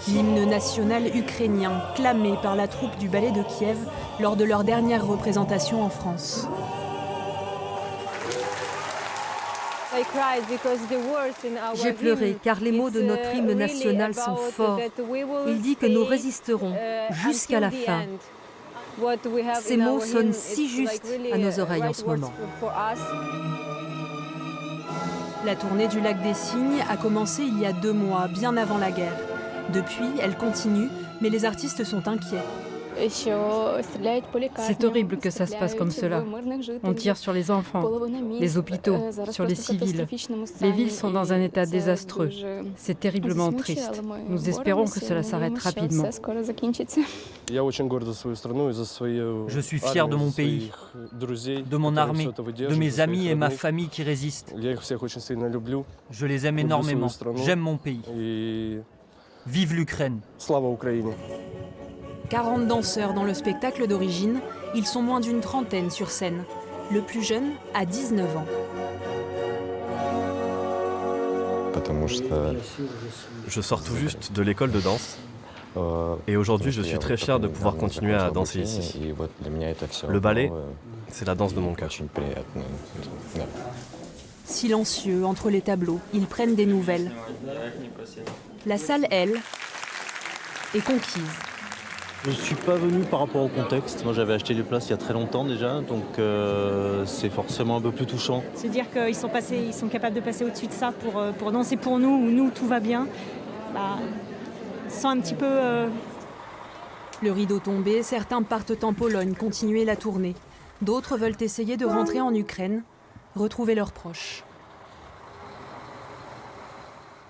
L'hymne national ukrainien, clamé par la troupe du ballet de Kiev lors de leur dernière représentation en France. J'ai pleuré car les mots de notre hymne national sont forts. Il dit que nous résisterons jusqu'à la fin. Ces mots sonnent si justes à nos oreilles en ce moment. La tournée du Lac des Cygnes a commencé il y a 2 mois, bien avant la guerre. Depuis, elle continue, mais les artistes sont inquiets. C'est horrible que ça se passe comme cela. On tire sur les enfants, les hôpitaux, sur les civils. Les villes sont dans un état désastreux. C'est terriblement triste. Nous espérons que cela s'arrête rapidement. Je suis fier de mon pays, de mon armée, de mes amis et ma famille qui résistent. Je les aime énormément. J'aime mon pays. Vive l'Ukraine! 40 danseurs dans le spectacle d'origine, ils sont moins d'une trentaine sur scène. Le plus jeune a 19 ans. Je sors tout juste de l'école de danse et aujourd'hui je suis très fier de pouvoir continuer à danser ici. Le ballet, c'est la danse de mon cœur. Silencieux entre les tableaux, ils prennent des nouvelles. La salle, elle, est conquise. Je ne suis pas venu par rapport au contexte. Moi, j'avais acheté les places il y a très longtemps déjà, donc c'est forcément un peu plus touchant. Se dire qu'ils sont capables de passer au-dessus de ça pour danser pour nous, où nous, tout va bien, sans un petit peu... Le rideau tombé, certains partent en Pologne continuer la tournée. D'autres veulent essayer de rentrer en Ukraine, retrouver leurs proches.